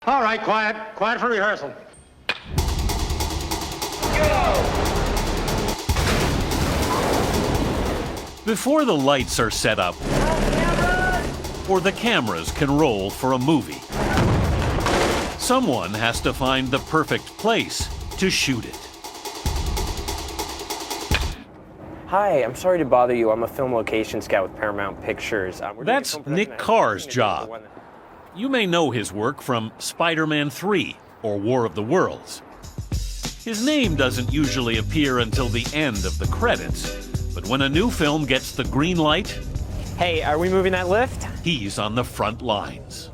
All right, quiet. Quiet for rehearsal. Before the lights are set up, or the cameras can roll for a movie, someone has to find the perfect place to shoot it. Hi, I'm sorry to bother you. I'm a film location scout with Paramount Pictures. That's Nick Carr's job. You may know his work from Spider-Man 3 or War of the Worlds. His name doesn't usually appear until the end of the credits, but when a new film gets the green light, Hey, are we moving that lift? he's on the front lines.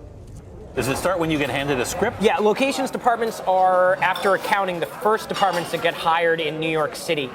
Does it start when you get handed a script? Yeah, locations departments are, after accounting, the first departments that get hired in New York City.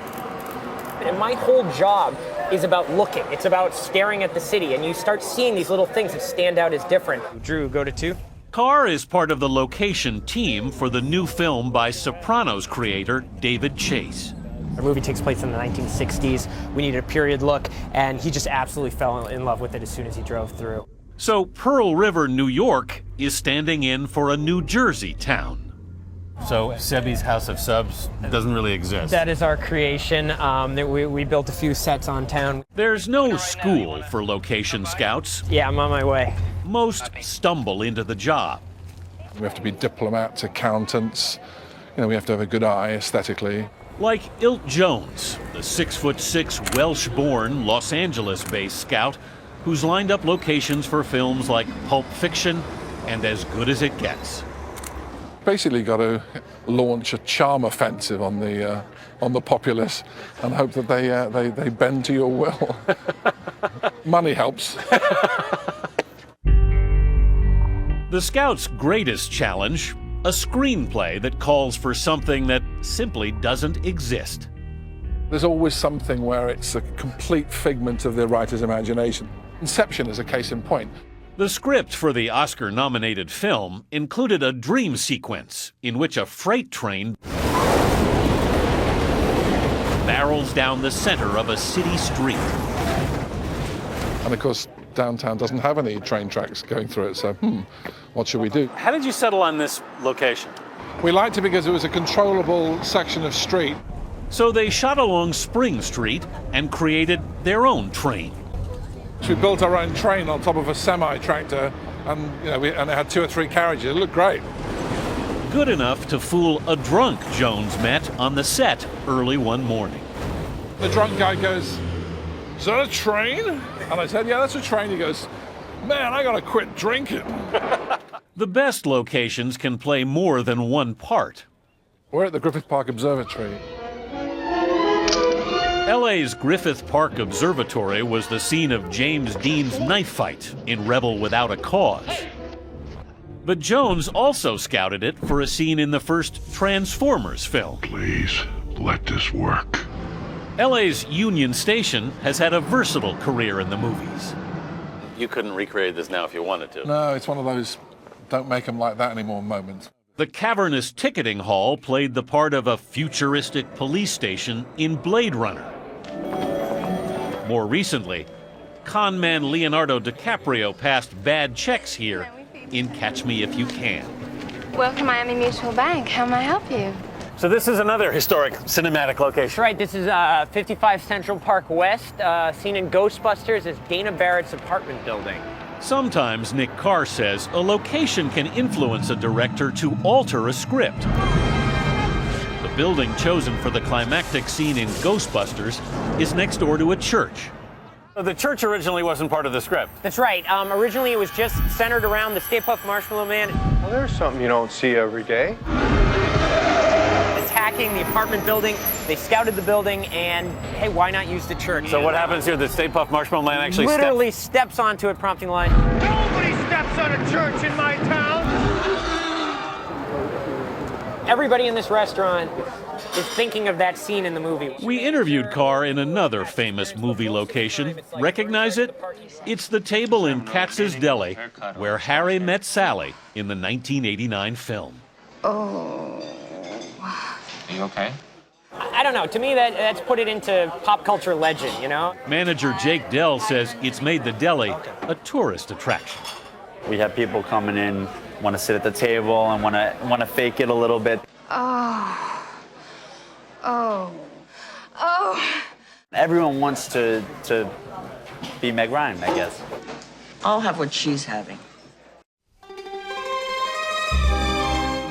And my whole job is about looking. It's about staring at the city, and you start seeing these little things that stand out as different. Drew, go to 2. Carr is part of the location team for the new film by Sopranos creator David Chase. Our movie takes place in the 1960s. We needed a period look, and he just absolutely fell in love with it as soon as he drove through. So Pearl River, New York is standing in for a New Jersey town. So Sebi's House of Subs doesn't really exist. That is our creation. We built a few sets on town. There's no school for location scouts. Yeah, I'm on my way. Most stumble into the job. We have to be diplomats, accountants. We have to have a good eye aesthetically. Like Ilt Jones, the 6'6" Welsh-born, Los Angeles-based scout who's lined up locations for films like Pulp Fiction and As Good as It Gets. Basically got to launch a charm offensive on the populace and hope that they bend to your will. Money helps. The Scouts' greatest challenge, a screenplay that calls for something that simply doesn't exist. There's always something where it's a complete figment of the writer's imagination. Inception is a case in point. The script for the Oscar-nominated film included a dream sequence in which a freight train barrels down the center of a city street. And of course, downtown doesn't have any train tracks going through it, so what should we do? How did you settle on this location? We liked it because it was a controllable section of street. So they shot along Spring Street and created their own train. So we built our own train on top of a semi-tractor, and it had 2 or 3 carriages. It looked great. Good enough to fool a drunk Jones met on the set early one morning. The drunk guy goes, "Is that a train?" And I said, "Yeah, that's a train." He goes, "Man, I gotta quit drinking." The best locations can play more than one part. We're at the Griffith Park Observatory. LA's Griffith Park Observatory was the scene of James Dean's knife fight in Rebel Without a Cause. But Jones also scouted it for a scene in the first Transformers film. Please, let this work. LA's Union Station has had a versatile career in the movies. You couldn't recreate this now if you wanted to. No, it's one of those don't make them like that anymore moments. The cavernous ticketing hall played the part of a futuristic police station in Blade Runner. More recently, con man Leonardo DiCaprio passed bad checks here in Catch Me If You Can. Welcome, Miami Mutual Bank. How may I help you? So this is another historic cinematic location. That's right, this is 55 Central Park West, seen in Ghostbusters as Dana Barrett's apartment building. Sometimes, Nick Carr says, a location can influence a director to alter a script. The building chosen for the climactic scene in Ghostbusters is next door to a church. So the church originally wasn't part of the script. That's right, originally it was just centered around the Stay Puft Marshmallow Man Well, there's something you don't see every day. attacking the apartment building. They scouted the building, and hey, why not use the church? So what happens here? The Stay Puft Marshmallow Man actually literally steps onto it, prompting the line. Nobody steps on a church in my town. Everybody in this restaurant is thinking of that scene in the movie. We interviewed Carr in another famous movie location. Recognize it? It's the table in Katz's Deli where Harry met Sally in the 1989 film. Oh. Are you okay? I don't know. To me, that's put it into pop culture legend, you know? Manager Jake Dell says it's made the deli a tourist attraction. We have people coming in want to sit at the table and want to fake it a little bit. Oh. Oh. Oh. Everyone wants to be Meg Ryan, I guess. I'll have what she's having.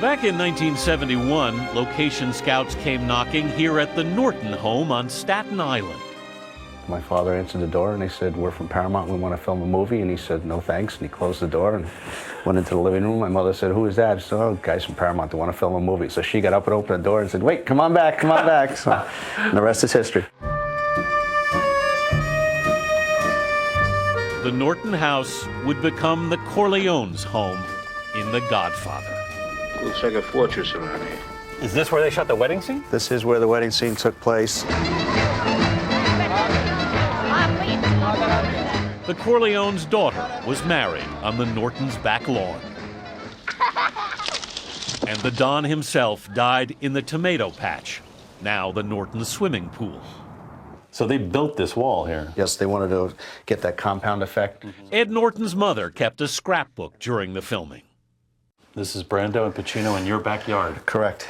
Back in 1971, location scouts came knocking here at the Norton home on Staten Island. My father answered the door and they said, "We're from Paramount, we want to film a movie." And he said, "No thanks," and he closed the door and went into the living room. My mother said, "Who is that?" She said, "Oh, guys from Paramount, they want to film a movie." So she got up and opened the door and said, "Wait, come on back, come on back." So, and the rest is history. The Norton House would become the Corleone's home in The Godfather. Looks like a fortress around here. Is this where they shot the wedding scene? This is where the wedding scene took place. The Corleone's daughter was married on the Norton's back lawn. And the Don himself died in the tomato patch, now the Norton swimming pool. So they built this wall here. Yes, they wanted to get that compound effect. Ed Norton's mother kept a scrapbook during the filming. This is Brando and Pacino in your backyard. Correct.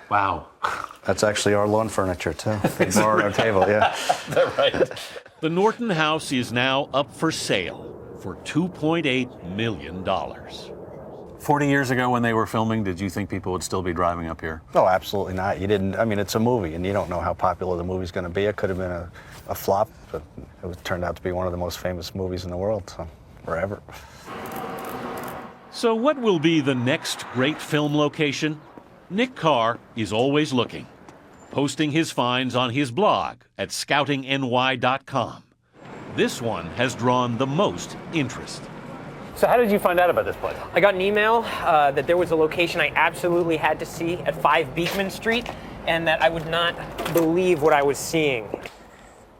Wow. That's actually our lawn furniture, too. They borrowed our table, yeah. Is that right? The Norton House is now up for sale for $2.8 million. 40 years ago when they were filming, did you think people would still be driving up here? No, absolutely not. You didn't, I mean, it's a movie, and you don't know how popular the movie's going to be. It could have been a flop, but it turned out to be one of the most famous movies in the world, so forever. So what will be the next great film location? Nick Carr is always looking, posting his finds on his blog at scoutingny.com. This one has drawn the most interest. So how did you find out about this place? I got an email that there was a location I absolutely had to see at 5 Beekman Street, and that I would not believe what I was seeing.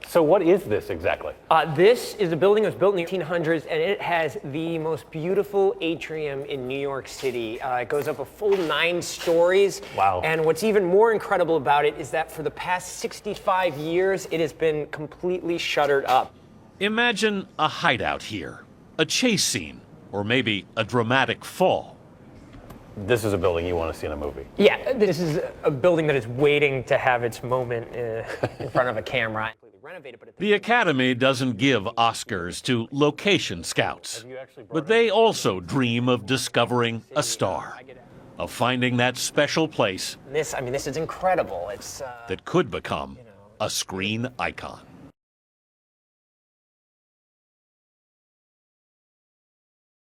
So what is this exactly? This is a building that was built in the 1800s, and it has the most beautiful atrium in New York City. It goes up a full 9 stories. Wow. And what's even more incredible about it is that for the past 65 years, it has been completely shuttered up. Imagine a hideout here, a chase scene, or maybe a dramatic fall. This is a building you want to see in a movie. Yeah, this is a building that is waiting to have its moment in front of a camera. The Academy doesn't give Oscars to location scouts, but they also dream of discovering a star, of finding that special place This is incredible. It's that could become a screen icon.